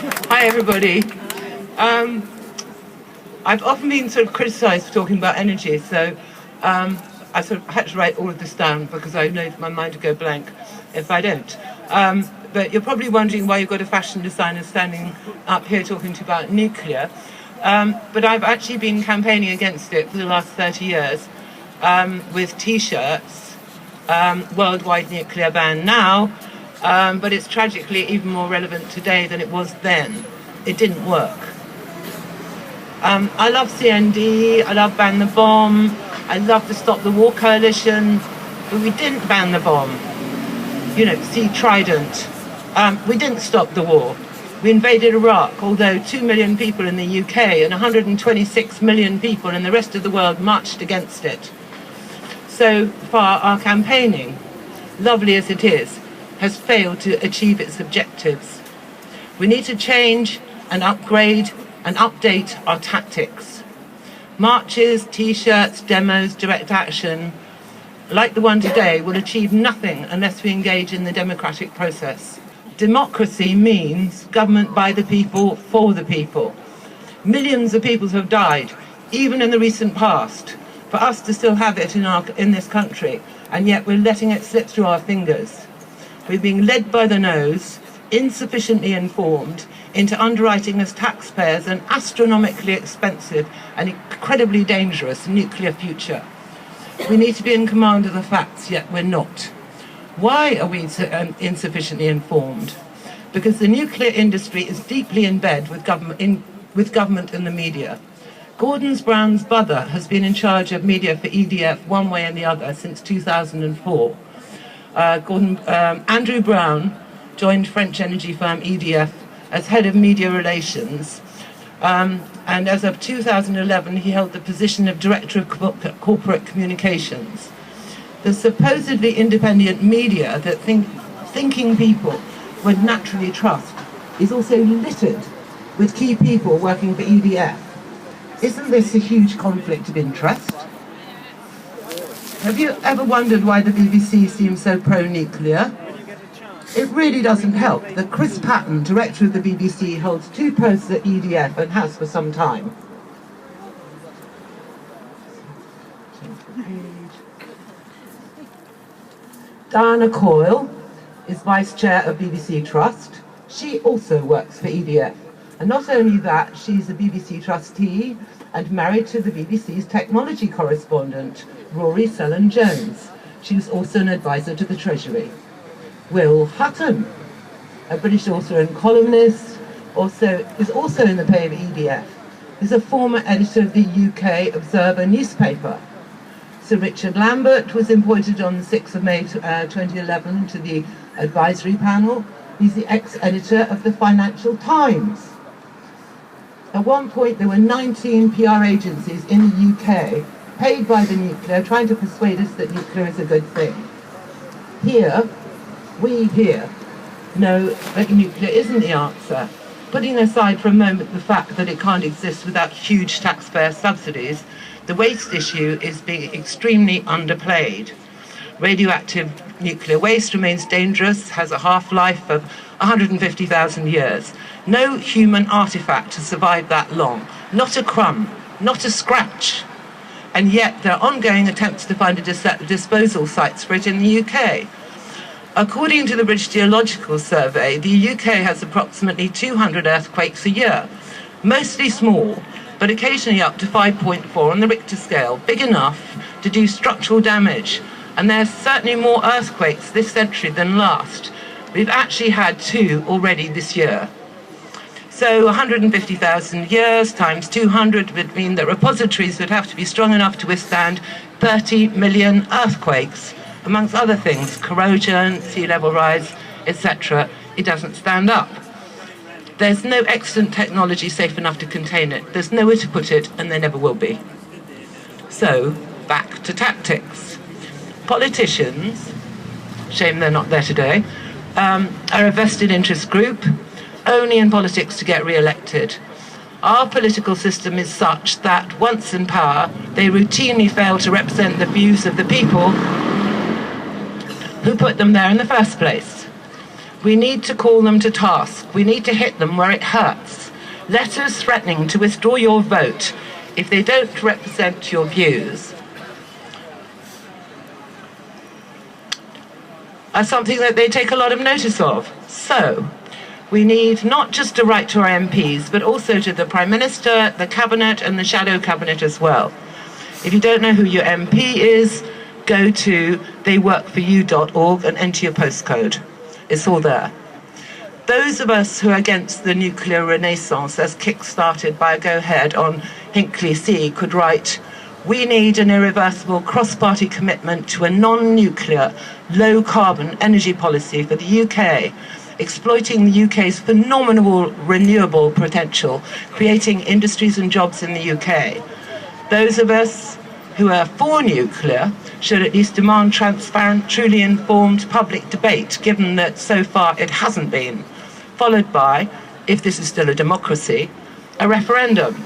Hi, everybody. I've often been sort of criticised for talking about energy, so I sort of had to write all of this down because I know my mind will go blank if I don't. But you're probably wondering why you've got a fashion designer standing up here talking to you about nuclear. But I've actually been campaigning against it for the last 30 years with T-shirts, worldwide nuclear ban now, but it's tragically even more relevant today than it was then. It didn't work. I love CND, I love Ban the Bomb, I love the Stop the War Coalition, but we didn't ban the bomb. You know, see Trident. We didn't stop the war. We invaded Iraq, although 2 million people in the UK and 126 million people in the rest of the world marched against it. So far, our campaigning, lovely as it is, has failed to achieve its objectives. We need to change and upgrade and update our tactics. Marches, T-shirts, demos, direct action, like the one today, will achieve nothing unless we engage in the democratic process. Democracy means government by the people, for the people. Millions of people have died, even in the recent past, for us to still have it in this country, and yet we're letting it slip through our fingers. We're being led by the nose, insufficiently informed, into underwriting as taxpayers an astronomically expensive and incredibly dangerous nuclear future. We need to be in command of the facts, yet we're not. Why are we insufficiently informed? Because the nuclear industry is deeply in bed with government and the media. Gordon Brown's brother has been in charge of media for EDF one way and the other since 2004. Andrew Brown joined French energy firm EDF as head of media relations, and as of 2011 he held the position of director of corporate communications. The supposedly independent media that thinking people would naturally trust is also littered with key people working for EDF. Isn't this a huge conflict of interest? Have you ever wondered why the BBC seems so pro-nuclear? It really doesn't help that Chris Patton, director of the BBC, holds 2 posts at EDF and has for some time. Diana Coyle is vice chair of BBC Trust. She also works for EDF. And not only that, she's a BBC trustee and married to the BBC's technology correspondent, Rory Sellon-Jones. She was also an advisor to the Treasury. Will Hutton, a British author and columnist, is also in the pay of EDF. He's a former editor of the UK Observer newspaper. Sir Richard Lambert was appointed on the 6th of May 2011 to the advisory panel. He's the ex-editor of the Financial Times. At one point, there were 19 PR agencies in the UK paid by the nuclear, trying to persuade us that nuclear is a good thing. We here know that nuclear isn't the answer. Putting aside for a moment the fact that it can't exist without huge taxpayer subsidies, the waste issue is being extremely underplayed. Radioactive nuclear waste remains dangerous, has a half-life of 150,000 years. No human artifact has survived that long. Not a crumb, not a scratch. And yet there are ongoing attempts to find disposal sites for it in the UK. According to the British Geological Survey, the UK has approximately 200 earthquakes a year, mostly small, but occasionally up to 5.4 on the Richter scale, big enough to do structural damage. And there's certainly more earthquakes this century than last. We've actually had 2 already this year. So 150,000 years times 200 would mean that repositories would have to be strong enough to withstand 30 million earthquakes. Amongst other things, corrosion, sea level rise, etc. It doesn't stand up. There's no extant technology safe enough to contain it. There's nowhere to put it, and there never will be. So, back to tactics. Politicians, shame they're not there today, are a vested interest group, only in politics to get re-elected. Our political system is such that, once in power, they routinely fail to represent the views of the people who put them there in the first place. We need to call them to task. We need to hit them where it hurts. Letters threatening to withdraw your vote if they don't represent your views are something that they take a lot of notice of. So, we need not just to write to our MPs, but also to the Prime Minister, the Cabinet, and the Shadow Cabinet as well. If you don't know who your MP is, go to theyworkforyou.org and enter your postcode. It's all there. Those of us who are against the nuclear renaissance, as kick-started by a go-ahead on Hinkley C, could write, "We need an irreversible cross-party commitment to a non-nuclear, low-carbon energy policy for the UK, exploiting the UK's phenomenal renewable potential, creating industries and jobs in the UK. Those of us who are for nuclear should at least demand transparent, truly informed public debate, given that so far it hasn't been, followed by, if this is still a democracy, a referendum.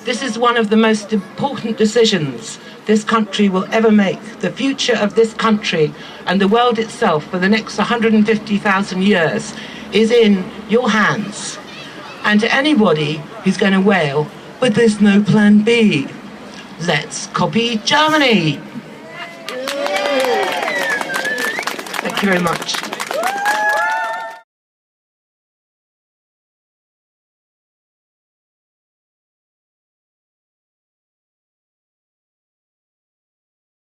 This is one of the most important decisions this country will ever make. The future of this country and the world itself for the next 150,000 years is in your hands. And to anybody who's going to wail, but there's no plan B, let's copy Germany. Thank you very much.